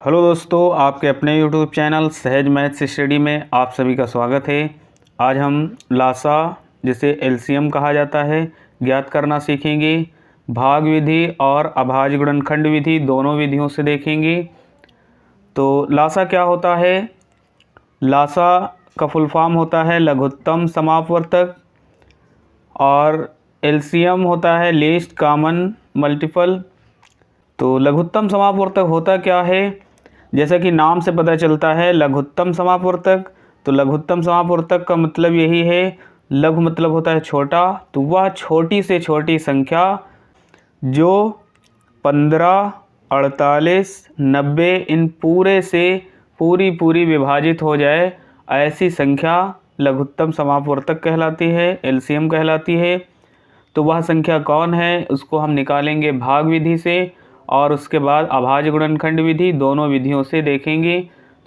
Hello दोस्तों, आपके अपने यूट्यूब चैनल सहज मैथ्स स्टडी में आप सभी का स्वागत है। आज हम लासा जिसे एलसीएम कहा जाता है ज्ञात करना सीखेंगे। भाग विधि और अभाज्य गुणनखंड विधि दोनों विधियों से देखेंगे। तो लासा क्या होता है? लासा का फुल फॉर्म होता है लघुत्तम समापवर्तक और एलसीएम होता है लीस्ट कॉमन मल्टीपल। तो लघुत्तम समापवर्तक होता क्या है? जैसा कि नाम से पता चलता है लघुत्तम समापवर्तक, तो लघुत्तम समापवर्तक का मतलब यही है, लघु मतलब होता है छोटा, तो वह छोटी से छोटी संख्या जो 15, 48, 90 इन पूरे से पूरी विभाजित हो जाए, ऐसी संख्या लघुत्तम समापवर्तक कहलाती है, एलसीएम कहलाती है। तो वह संख्या कौन है उसको हम निकालेंगे भाग विधि से और उसके बाद अभाज्य गुणनखंड विधि, दोनों विधियों से देखेंगे।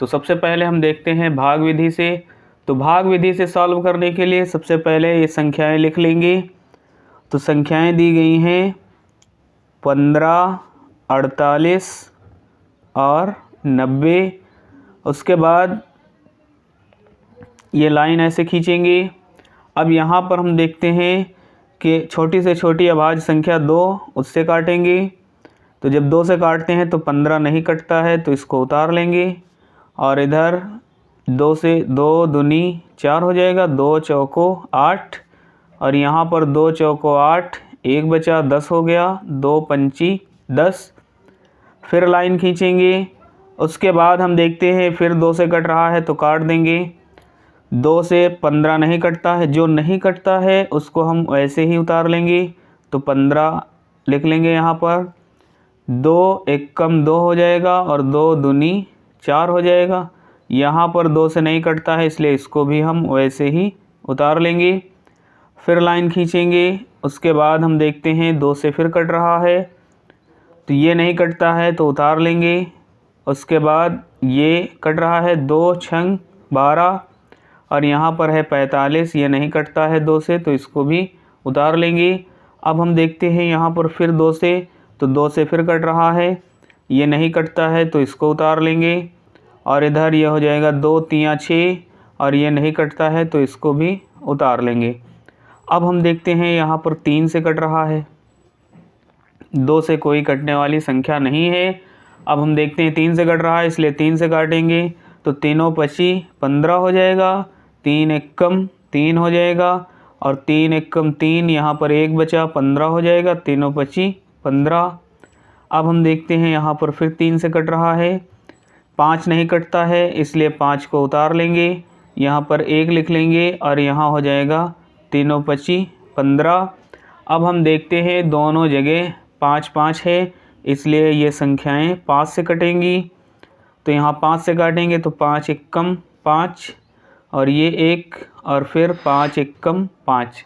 तो सबसे पहले हम देखते हैं भाग विधि से। तो भाग विधि से सॉल्व करने के लिए सबसे पहले ये संख्याएं लिख लेंगे। तो संख्याएं दी गई हैं 15, 48 और 90। उसके बाद ये लाइन ऐसे खींचेंगे। अब यहाँ पर हम देखते हैं कि छोटी से छोटी अभाज्य संख्या 2, उससे काटेंगे। तो जब 2 से काटते हैं तो 15 नहीं कटता है, तो इसको उतार लेंगे। और इधर 2 से 2 दूनी 4 हो जाएगा, 2 चौको 8 और यहाँ पर 2 चौको 8, 1 बचा 10 हो गया, 2 पंची 10। फिर लाइन खींचेंगे। उसके बाद हम देखते हैं फिर 2 से कट रहा है तो काट देंगे। 2 से 15 नहीं कटता है, जो नहीं कटता है उसको हम वैसे ही उतार लेंगे। तो 15 लिख लेंगे यहाँ पर। 2 एकम 2 हो जाएगा और 2 दूनी 4 हो जाएगा। यहाँ पर 2 से नहीं कटता है इसलिए इसको भी हम वैसे ही उतार लेंगे। फिर लाइन खींचेंगे। उसके बाद हम देखते हैं 2 से फिर कट रहा है, तो ये नहीं कटता है तो उतार लेंगे। उसके बाद ये कट रहा है, 2 छंग 12 और यहाँ पर है 45, ये नहीं कटता है 2 से तो इसको भी उतार लेंगे। अब हम देखते हैं यहाँ पर फिर 2 से, तो 2 से फिर कट रहा है, ये नहीं कटता है तो इसको उतार लेंगे। और इधर ये हो जाएगा 2 3 6 और ये नहीं कटता है तो इसको भी उतार लेंगे। अब हम देखते हैं यहाँ पर 3 से कट रहा है, 2 से कोई कटने वाली संख्या नहीं है। अब हम देखते हैं 3 से कट रहा है इसलिए 3 से काटेंगे, तो तीनों 25 15 हो जाएगा, 3 एकम 3 हो जाएगा और 3 एकम 3, यहाँ पर 1 बचा 15 हो जाएगा, तीनों 25 15। अब हम देखते हैं यहाँ पर फिर 3 से कट रहा है, 5 नहीं कटता है इसलिए 5 को उतार लेंगे। यहाँ पर 1 लिख लेंगे और यहाँ हो जाएगा तीनों 25 15। अब हम देखते हैं दोनों जगह 5 5 है इसलिए ये संख्याएं 5 से कटेंगी। तो यहाँ 5 से काटेंगे तो 5 एकम 5 और ये 1 और फिर 5 एकम 5।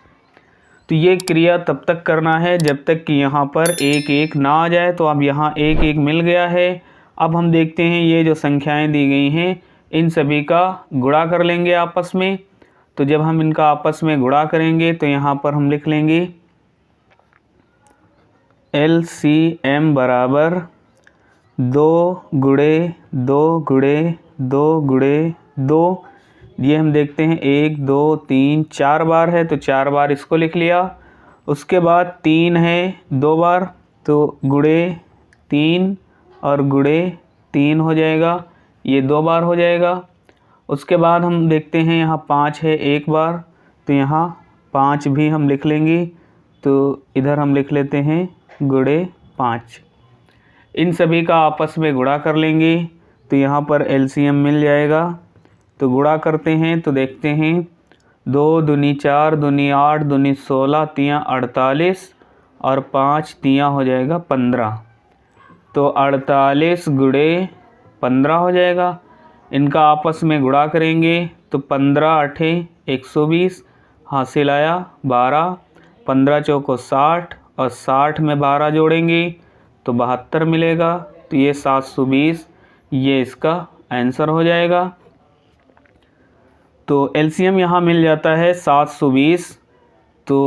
तो ये क्रिया तब तक करना है जब तक कि यहाँ पर 1 1 ना आ जाए। तो अब यहाँ 1 1 मिल गया है। अब हम देखते हैं ये जो संख्याएं दी गई हैं इन सभी का गुणा कर लेंगे आपस में। तो जब हम इनका आपस में गुणा करेंगे तो यहाँ पर हम लिख लेंगे LCM बराबर 2 गुणे 2 गुणे 2 गुणे 2। ये हम देखते हैं 1 2 3 4 बार है तो 4 बार इसको लिख लिया। उसके बाद 3 है 2 बार, तो गुणे 3 और गुणे 3 हो जाएगा, ये 2 बार हो जाएगा। उसके बाद हम देखते हैं यहाँ 5 है 1 बार, तो यहाँ 5 भी हम लिख लेंगे। तो इधर हम लिख लेते हैं गुणे 5। इन सभी का आपस में गुणा कर लेंगे तो यहाँ पर एलसीएम मिल जाएगा। तो गुणा करते हैं तो देखते हैं 2 दूनी 4 दूनी 8 दूनी 16 तियाँ 48 और 5 तियाँ हो जाएगा 15। तो 48 गुणे 15 हो जाएगा। इनका आपस में गुणा करेंगे तो 15 8 120 हासिल आया 12, 15 चौको 60 और 60 में 12 जोड़ेंगे तो 72 मिलेगा। तो ये 720 ये इसका आंसर हो जाएगा। तो एलसीएम यहाँ मिल जाता है 720। तो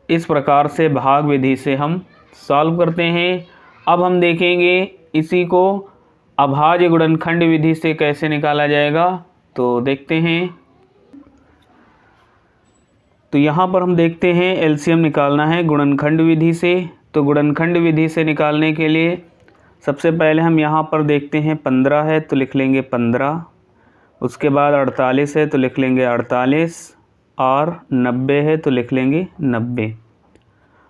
इस प्रकार से भाग विधि से हम सॉल्व करते हैं। अब हम देखेंगे इसी को अभाज्य गुणनखंड विधि से कैसे निकाला जाएगा तो देखते हैं। तो यहाँ पर हम देखते हैं एलसीएम निकालना है गुणनखंड विधि से। तो गुणनखंड विधि से निकालने के लिए सबसे पहले हम यहाँ पर देखते हैं 15 है तो लिख लेंगे 15, उसके बाद 48 है तो लिख लेंगे 48 और 90 है तो लिख लेंगे 90।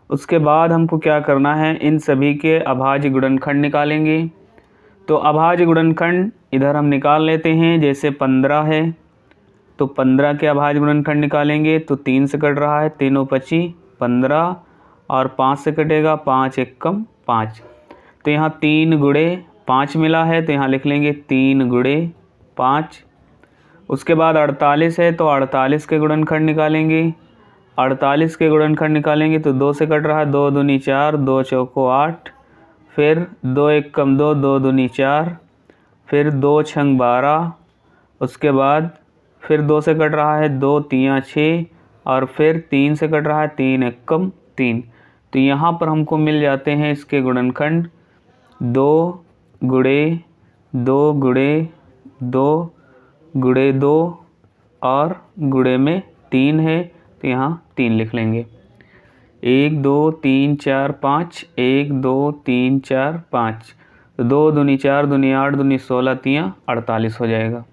उसके बाद हमको क्या करना है, इन सभी के अभाज्य गुणनखंड निकालेंगे। तो अभाज्य गुणनखंड इधर हम निकाल लेते हैं। जैसे 15 है तो 15 के अभाज्य गुणनखंड निकालेंगे तो 3 से कट रहा है, 3 25 15 और 5 से कटेगा, 5 एकम 5। तो यहाँ 3 गुणे 5 मिला है तो यहाँ लिख लेंगे 3 गुणे 5। उसके बाद 48 है तो 48 के गुणनखंड निकालेंगे। 48 के गुणनखंड निकालेंगे तो 2 से कट रहा है, 2 दूनी 4, 2 चौको 8, फिर 2 एकम 2, 2 दूनी 4, फिर 2 छंग 12, उसके बाद फिर 2 से कट रहा है, 2 तियाँ 6 और फिर 3 से कट रहा है, 3 एकम 3। तो यहाँ पर हमको मिल जाते हैं इसके गुणनखंड 2 गुणे 2 गुणे 2 गुणे 2 और गुणे में 3 है तो यहाँ 3 लिख लेंगे। 1 2 3 4 5, 1 2 3 4 5, तो 2 दूनी 4 दूनी 8 दूनी 16 तियाँ 48 हो जाएगा।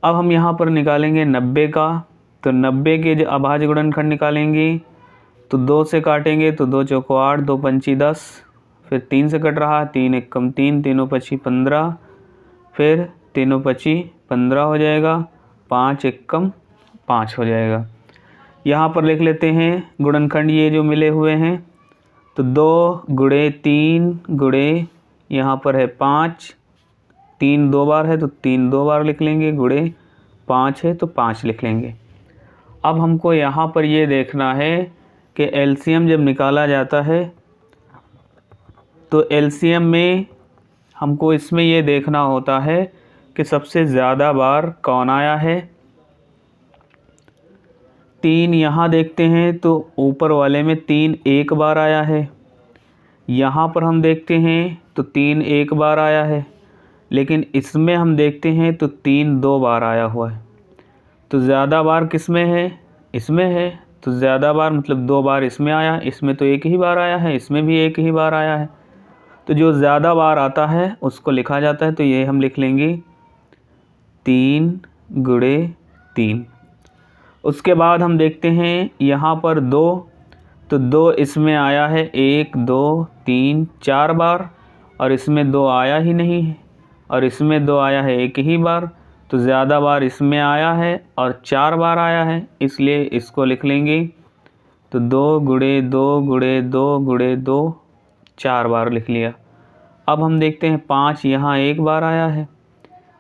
अब हम यहाँ पर निकालेंगे 90 का। तो 90 के जो अभाज्य गुणनखंड निकालेंगे तो 2 से काटेंगे तो 2 चौको 8, 2 पंची 10, फिर 3 से कट रहा है, 3 एकम 3, 3 25 15, फिर 3 25 15 हो जाएगा, 5 एकम 5 हो जाएगा। यहाँ पर लिख लेते हैं गुणनखंड ये जो मिले हुए हैं। तो 2 गुणे 3 गुणे यहाँ पर है 5, 3 2 बार है तो 3 2 बार लिख लेंगे, गुणे 5 है तो 5 लिख लेंगे। अब हमको यहाँ पर ये देखना है कि एलसीएम जब निकाला जाता है तो एलसीएम में हमको इसमें ये देखना होता है कि सबसे ज़्यादा बार कौन आया है। 3 यहाँ देखते हैं तो ऊपर वाले में 3 एक बार आया है। यहाँ पर हम देखते हैं तो 3 एक बार आया है, लेकिन इसमें हम देखते हैं तो 3 2 बार आया हुआ है। तो ज़्यादा बार किस में है, इसमें है। तो ज़्यादा बार मतलब 2 बार इसमें आया, इसमें तो एक ही बार आया है, इसमें भी एक ही बार आया है। तो जो ज़्यादा बार आता है उसको लिखा जाता है। तो ये हम लिख लेंगे 3 गुणे 3। उसके बाद हम देखते हैं यहाँ पर 2, तो 2 इसमें आया है 1 2 3 4 बार, और इसमें 2 आया ही नहीं है, और इसमें 2 आया है एक ही बार। तो ज़्यादा बार इसमें आया है और 4 बार आया है, इसलिए इसको लिख लेंगे। तो 2 गुणे 2 गुणे 2 गुणे 2 4 बार लिख लिया। अब हम देखते हैं 5 यहाँ एक बार आया है,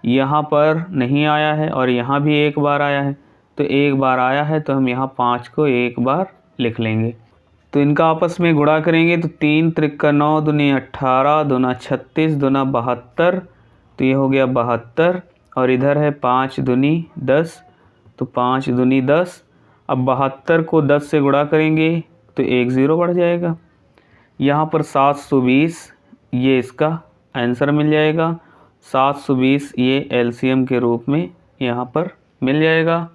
यहाँ पर नहीं आया है, और यहाँ भी एक बार आया है। तो एक बार आया है तो हम यहाँ 5 को एक बार लिख लेंगे। तो इनका आपस में गुणा करेंगे तो 3 त्रिक्का 9 दूनी 18 दूना 36 दूना 72, तो ये हो गया 72। और इधर है 5 दूनी 10, तो 5 दूनी 10। अब 72 को 10 से गुणा करेंगे तो 1 0 बढ़ जाएगा। यहाँ पर 720 ये इसका आंसर मिल जाएगा। 720 ये एलसीएम के रूप में यहाँ पर मिल जाएगा।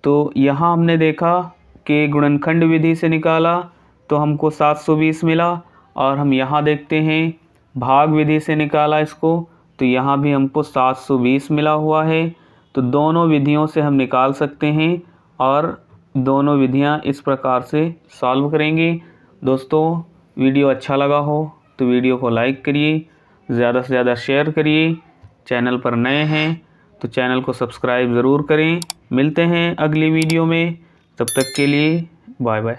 तो यहाँ हमने देखा कि गुणनखंड विधि से निकाला तो हमको 720 मिला, और हम यहाँ देखते हैं भाग विधि से निकाला इसको तो यहाँ भी हमको 720 मिला हुआ है। तो दोनों विधियों से हम निकाल सकते हैं, और दोनों विधियाँ इस प्रकार से सॉल्व करेंगे। दोस्तों वीडियो अच्छा लगा हो तो वीडियो को लाइक करिए, ज़्यादा से ज़्यादा शेयर करिए। चैनल पर नए हैं तो चैनल को सब्सक्राइब ज़रूर करें। मिलते हैं अगली वीडियो में, तब तक के लिए बाय बाय।